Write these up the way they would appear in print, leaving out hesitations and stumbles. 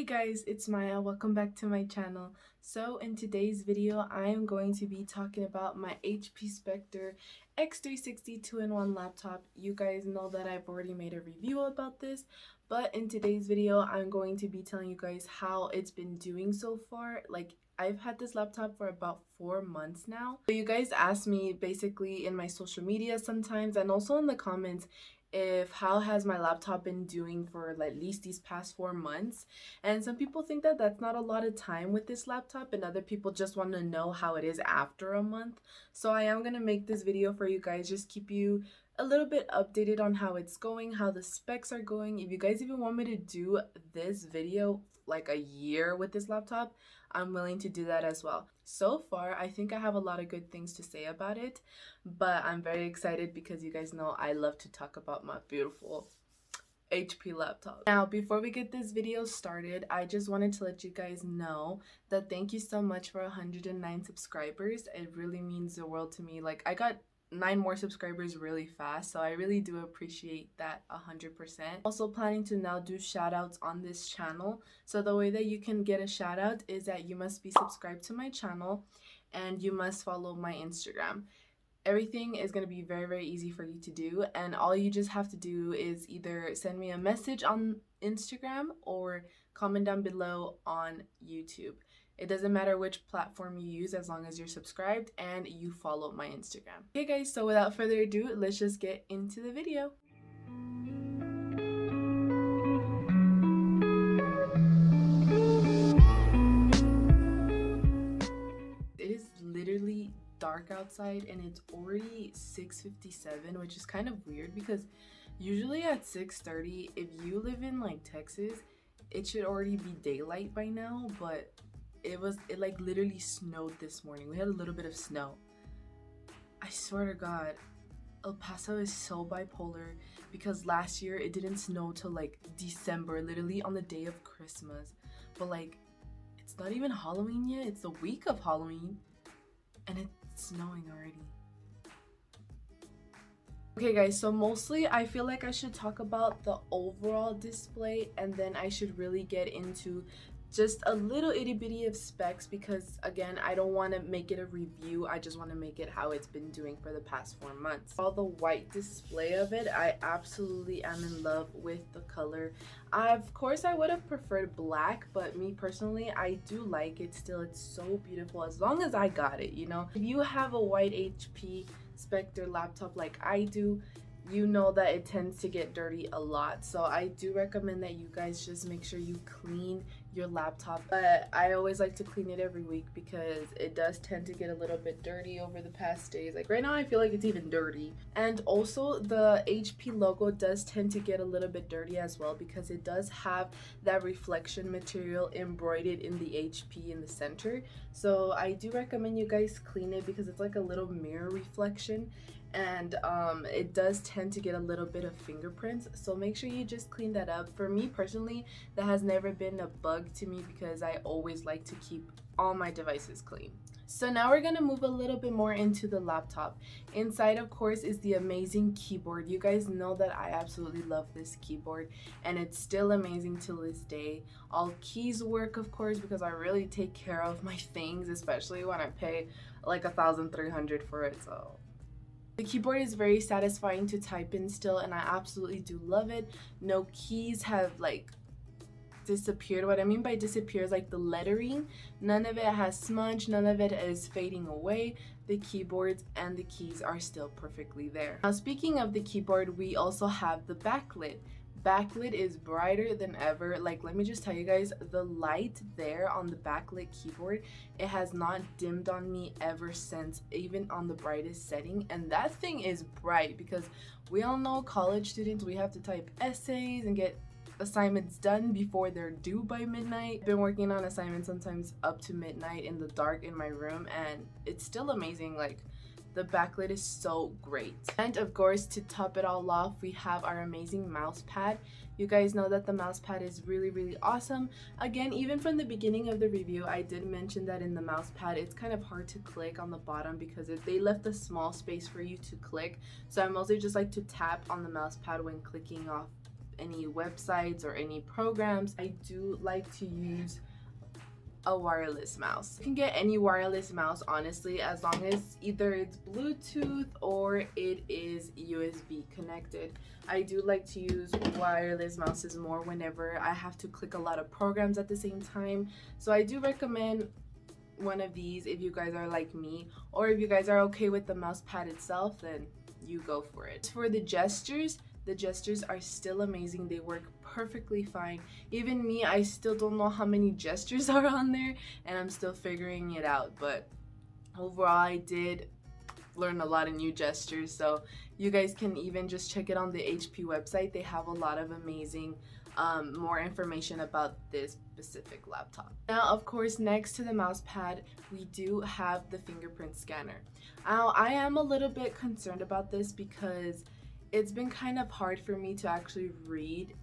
Hey guys, it's Maya. Welcome back to my channel. So in today's video, I am going to be talking about my HP Spectre x360 2-in-1 laptop. You guys know that I've already made a review about this, but in today's video, I'm going to be telling you guys how it's been doing so far. Like, I've had this laptop for about 4 months now. So you guys ask me basically in my social media sometimes and also in the comments if how has my laptop been doing for at least these past 4 months. And some people think that that's not a lot of time with this laptop, and other people just want to know how it is after a month. So I am going to make this video for you guys, just keep you a little bit updated on how it's going, how the specs are going. If you guys even want me to do this video like a year with this laptop, I'm willing to do that as well. So far, I think I have a lot of good things to say about it, but I'm very excited because you guys know I love to talk about my beautiful HP laptop. Now, before we get this video started, I just wanted to let you guys know that thank you so much for 109 subscribers. It really means the world to me. Like, I got 9 more subscribers really fast, so I really do appreciate that 100%. Also planning to now do shout outs on this channel. So the way that you can get a shout out is that you must be subscribed to my channel and you must follow my Instagram. Everything is going to be very easy for you to do, and all you just have to do is either send me a message on Instagram or comment down below on YouTube. It doesn't matter which platform you use as long as you're subscribed and you follow my Instagram. Okay guys, so without further ado, let's just get into the video. It is literally dark outside and it's already 6:57, which is kind of weird because usually at 6:30, if you live in like Texas, it should already be daylight by now, but it like literally snowed this morning. We had a little bit of snow. I swear to God, El Paso is so bipolar because last year it didn't snow till like December, literally on the day of Christmas. But like, it's not even Halloween yet. It's the week of Halloween and it's snowing already. Okay guys, so mostly I feel like I should talk about the overall display and then I should really get into just a little itty bitty of specs because again, I don't want to make it a review. I just want to make it how it's been doing for the past 4 months. All the white display of it, I absolutely am in love with the color. Of course, I would have preferred black, but me personally, I do like it still. It's so beautiful as long as I got it, you know. If you have a white HP Spectre laptop like I do, you know that it tends to get dirty a lot, so I do recommend that you guys just make sure you clean your laptop. But I always like to clean it every week because it does tend to get a little bit dirty over the past days. Like right now I feel like it's even dirty. And also the HP logo does tend to get a little bit dirty as well because it does have that reflection material embroidered in the HP in the center. So I do recommend you guys clean it because it's like a little mirror reflection, and it does tend to get a little bit of fingerprints, so make sure you just clean that up. For me personally, that has never been a bug to me because I always like to keep all my devices clean. So now we're gonna move a little bit more into the laptop. Inside, of course, is the amazing keyboard. You guys know that I absolutely love this keyboard and it's still amazing to this day. All keys work, of course, because I really take care of my things, especially when I pay like $1,300 for it. So the keyboard is very satisfying to type in still, and I absolutely do love it. No keys have like disappeared. What I mean by disappear is like the lettering, none of it has smudged, none of it is fading away. The keyboards and the keys are still perfectly there. Now speaking of the keyboard, we also have the backlit. Backlit is brighter than ever. Like, let me just tell you guys, the light there on the backlit keyboard, it has not dimmed on me ever since, even on the brightest setting. And that thing is bright because we all know college students, we have to type essays and get assignments done before they're due by midnight. I've been working on assignments sometimes up to midnight in the dark in my room, and it's still amazing. Like, the backlit is so great. And of course, to top it all off, we have our amazing mouse pad. You guys know that the mouse pad is really awesome. Again, even from the beginning of the review, I did mention that in the mouse pad, it's kind of hard to click on the bottom because they left a small space for you to click. So I mostly just like to tap on the mouse pad when clicking off any websites or any programs, I do like to use a wireless mouse. You can get any wireless mouse, honestly, as long as either it's Bluetooth or it is USB connected. I do like to use wireless mouses more whenever I have to click a lot of programs at the same time. So I do recommend one of these if you guys are like me, or if you guys are okay with the mouse pad itself, then you go for it. For the gestures are still amazing. They work perfectly fine. Even me, I still don't know how many gestures are on there, and I'm still figuring it out, but overall I did learn a lot of new gestures. So you guys can even just check it on the HP website. They have a lot of amazing more information about this specific laptop. Now, of course, next to the mouse pad, we do have the fingerprint scanner. Now, I am a little bit concerned about this because it's been kind of hard for me to actually read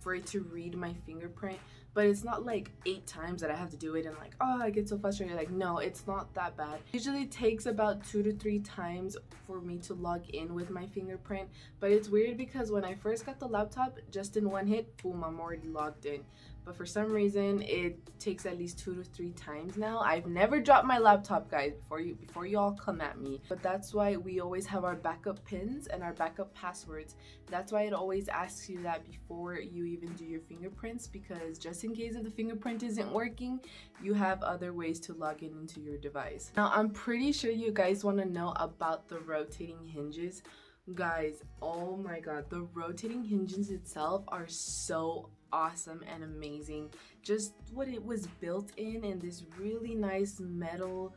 my fingerprint, but it's not like 8 times that I have to do it and like, oh, I get so frustrated. Like, no, it's not that bad. Usually it takes about 2 to 3 times for me to log in with my fingerprint, but it's weird because when I first got the laptop, just in one hit, boom, I'm already logged in. But for some reason it takes at least 2 to 3 times now. I've never dropped my laptop, guys, before you all come at me. But that's why we always have our backup pins and our backup passwords. That's why it always asks you that before you even do your fingerprints, because just in case if the fingerprint isn't working, you have other ways to log in into your device. Now, I'm pretty sure you guys want to know about the rotating hinges. Guys, oh my god, the rotating hinges itself are so awesome and amazing. Just what it was built in this really nice metal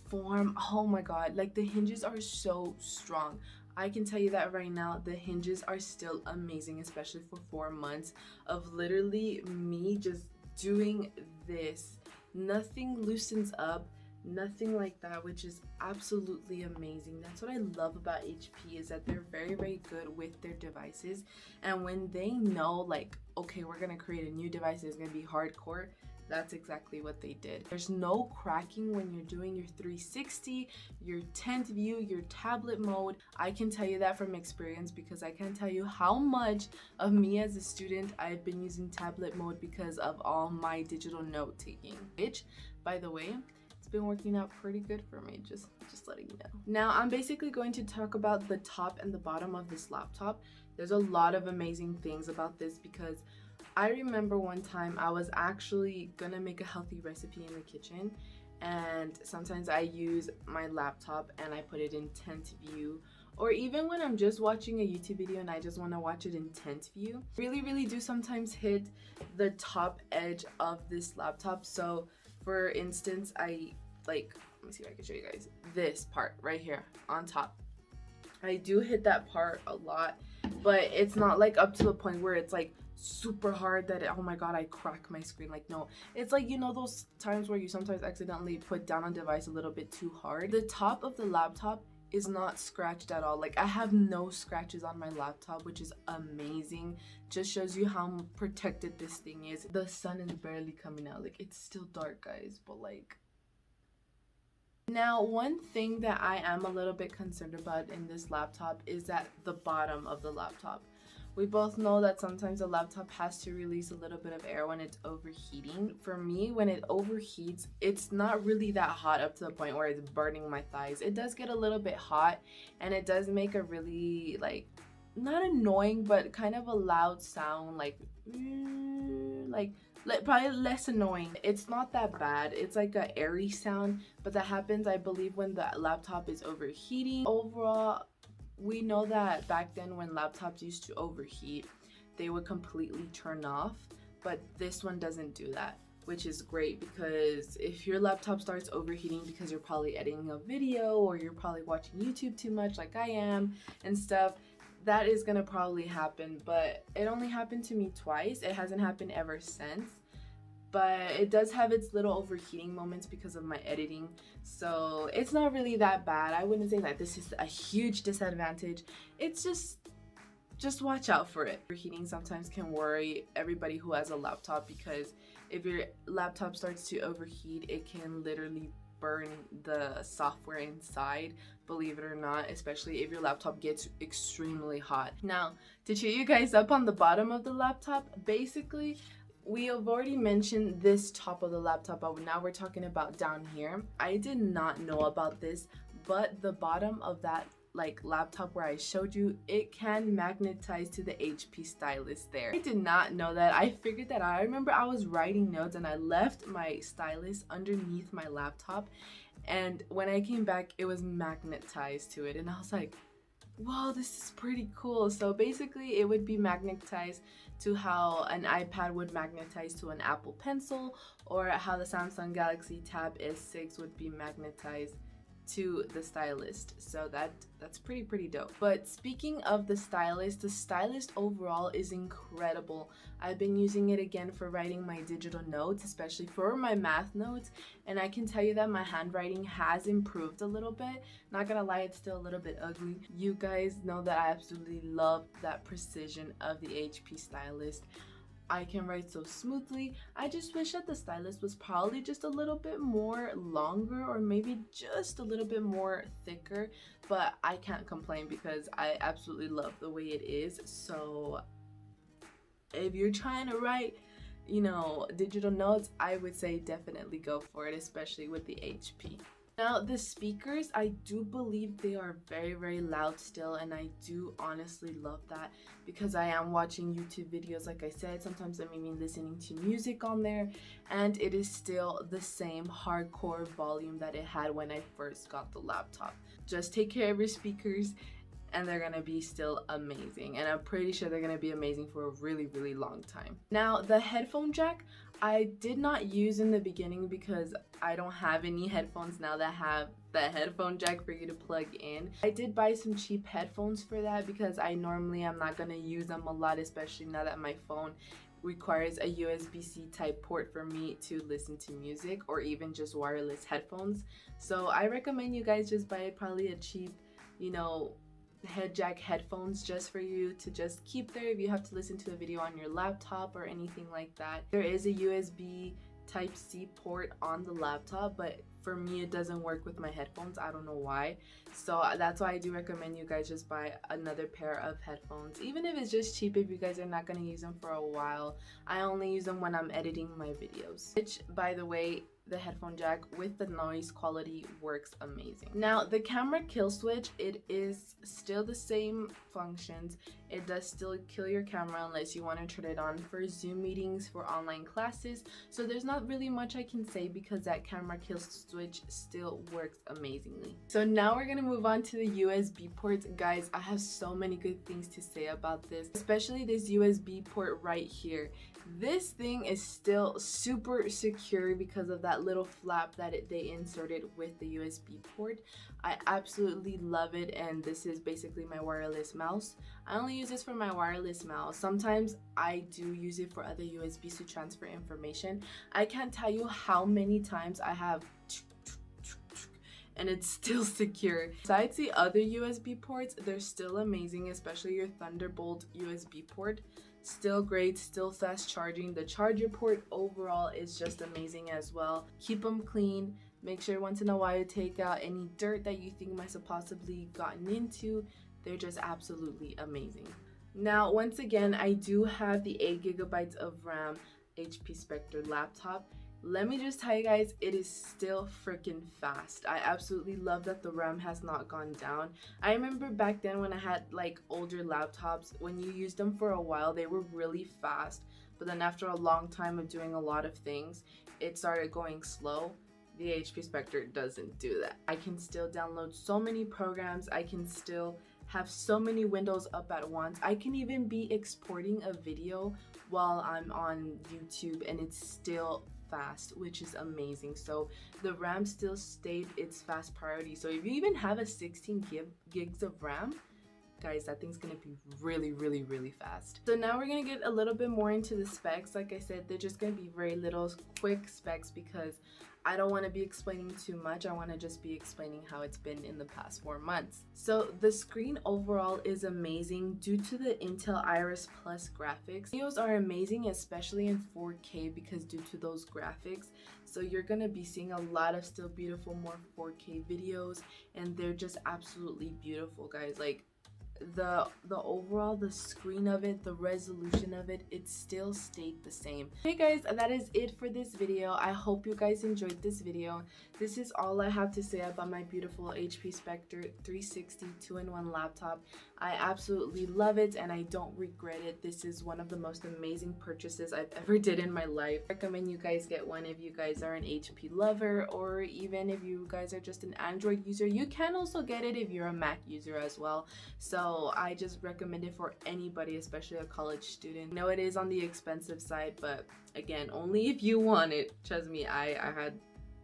form. Oh my god, like the hinges are so strong. I can tell you that right now, the hinges are still amazing, especially for 4 months of literally me just doing this. Nothing loosens up, nothing like that, which is absolutely amazing. That's what I love about HP, is that they're very, very good with their devices. And when they know, like, okay, we're gonna create a new device, it's gonna be hardcore, that's exactly what they did. There's no cracking when you're doing your 360, your 10th view, your tablet mode. I can tell you that from experience, because I can tell you how much of me as a student I've been using tablet mode because of all my digital note taking, which, by the way, it's been working out pretty good for me, just letting you know. Now, I'm basically going to talk about the top and the bottom of this laptop. There's a lot of amazing things about this, because I remember one time I was actually gonna make a healthy recipe in the kitchen, and sometimes I use my laptop and I put it in 10th view, or even when I'm just watching a YouTube video and I just want to watch it in 10th view. Really do sometimes hit the top edge of this laptop. So for instance, let me see if I can show you guys this part right here on top. I do hit that part a lot, but it's not like up to the point where it's like super hard that oh my god, I crack my screen. Like, no, it's like, you know, those times where you sometimes accidentally put down a device a little bit too hard. The top of the laptop is not scratched at all. Like, I have no scratches on my laptop, which is amazing. Just shows you how protected this thing is. The sun is barely coming out. Like, it's still dark, guys, but like, now, one thing that I am a little bit concerned about in this laptop is that the bottom of the laptop. We both know that sometimes a laptop has to release a little bit of air when it's overheating. For me, when it overheats, it's not really that hot up to the point where it's burning my thighs. It does get a little bit hot, and it does make a really, like, not annoying, but kind of a loud sound, like probably less annoying. It's not that bad. It's like a airy sound, but that happens, I believe, when the laptop is overheating. Overall, we know that back then when laptops used to overheat, they would completely turn off, but this one doesn't do that, which is great, because if your laptop starts overheating because you're probably editing a video or you're probably watching YouTube too much like I am and stuff, that is gonna probably happen. But it only happened to me twice. It hasn't happened ever since, but it does have its little overheating moments because of my editing, so it's not really that bad. I wouldn't say that this is a huge disadvantage. It's just watch out for it. Overheating sometimes can worry everybody who has a laptop, because if your laptop starts to overheat, it can literally burn the software inside, believe it or not, especially if your laptop gets extremely hot. Now, to cheer you guys up on the bottom of the laptop, basically we have already mentioned this top of the laptop, but now we're talking about down here. I did not know about this, but the bottom of that laptop where I showed you, it can magnetize to the HP stylus there. I did not know that. I figured that out. I remember I was writing notes and I left my stylus underneath my laptop, and when I came back it was magnetized to it, and I was like, whoa, this is pretty cool. So basically it would be magnetized to how an iPad would magnetize to an Apple Pencil, or how the Samsung Galaxy Tab S6 would be magnetized to the stylus. So that's pretty dope. But speaking of the stylus overall is incredible. I've been using it again for writing my digital notes, especially for my math notes, and I can tell you that my handwriting has improved a little bit. Not gonna lie, it's still a little bit ugly. You guys know that I absolutely love that precision of the HP stylus. I can write so smoothly. I just wish that the stylus was probably just a little bit more longer, or maybe just a little bit more thicker, but I can't complain because I absolutely love the way it is. So if you're trying to write, you know, digital notes, I would say definitely go for it, especially with the HP. Now, the speakers, I do believe they are very loud still, and I do honestly love that because I am watching YouTube videos. Like I said, sometimes I'm even listening to music on there, and it is still the same hardcore volume that it had when I first got the laptop. Just take care of your speakers and they're gonna be still amazing, and I'm pretty sure they're gonna be amazing for a really long time. Now, the headphone jack I did not use in the beginning because I don't have any headphones now that have the headphone jack for you to plug in. I did buy some cheap headphones for that because I normally am not gonna use them a lot, especially now that my phone requires a USB-C type port for me to listen to music, or even just wireless headphones. So I recommend you guys just buy probably a cheap, you know, head jack headphones just for you to just keep there if you have to listen to a video on your laptop or anything like that. There is a USB type C port on the laptop, but for me it doesn't work with my headphones. I don't know why. So that's why I do recommend you guys just buy another pair of headphones, even if it's just cheap, if you guys are not going to use them for a while. I only use them when I'm editing my videos, which, by the way, the headphone jack with the noise quality works amazing. Now, the camera kill switch, it is still the same functions. It does still kill your camera unless you want to turn it on for Zoom meetings, for online classes. So there's not really much I can say because that camera kill switch still works amazingly. So now we're gonna move on to the USB ports. Guys, I have so many good things to say about this, especially this USB port right here. This thing is still super secure because of that little flap that they inserted with the USB port. I absolutely love it, and this is basically my wireless mouse. I only use this for my wireless mouse. Sometimes I do use it for other USBs to transfer information. I can't tell you how many times I have and it's still secure. Besides the other USB ports, they're still amazing, especially your Thunderbolt USB port. Still great, still fast charging. The charger port overall is just amazing as well. Keep them clean. Make sure once in a while you take out any dirt that you think might have possibly gotten into. They're just absolutely amazing. Now, once again, I do have the 8 GB of RAM HP Spectre laptop. Let me just tell you guys, it is still freaking fast. I absolutely love that the RAM has not gone down. I remember back then when I had like older laptops, when you used them for a while, they were really fast. But then after a long time of doing a lot of things, it started going slow. The HP Spectre doesn't do that. I can still download so many programs. I can still have so many windows up at once. I can even be exporting a video while I'm on YouTube and it's still fast, which is amazing. So the RAM still stayed its fast priority. So if you even have a 16 gigs of RAM, guys, that thing's gonna be really, really, really fast. So now we're gonna get a little bit more into the specs. Like I said, they're just gonna be very little quick specs because I don't want to be explaining too much. I want to just be explaining how it's been in the past 4 months. So the screen overall is amazing due to the Intel Iris Plus graphics. Videos are amazing, especially in 4K because due to those graphics. So you're going to be seeing a lot of still beautiful more 4K videos, and they're just absolutely beautiful, guys. Like the overall, the screen of it, the resolution of it, it still stayed the same. Hey guys, that is it for this video. I hope you guys enjoyed this video. This is all I have to say about my beautiful HP Spectre 360 2-in-1 laptop. I absolutely love it and I don't regret it. This is one of the most amazing purchases I've ever did in my life. I recommend you guys get one if you guys are an HP lover, or even if you guys are just an Android user. You can also get it if you're a Mac user as well. So I just recommend it for anybody, especially a college student. I know it is on the expensive side, but again, only if you want it. Trust me, I had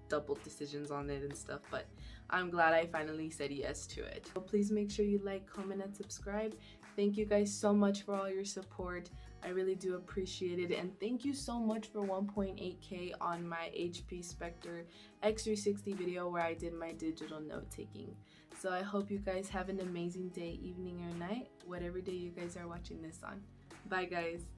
double decisions on it and stuff, but I'm glad I finally said yes to it. So please make sure you like, comment, and subscribe. Thank you guys so much for all your support. I really do appreciate it, and thank you so much for 1.8K on my HP Spectre x360 video where I did my digital note taking. So I hope you guys have an amazing day, evening, or night, whatever day you guys are watching this on. Bye guys.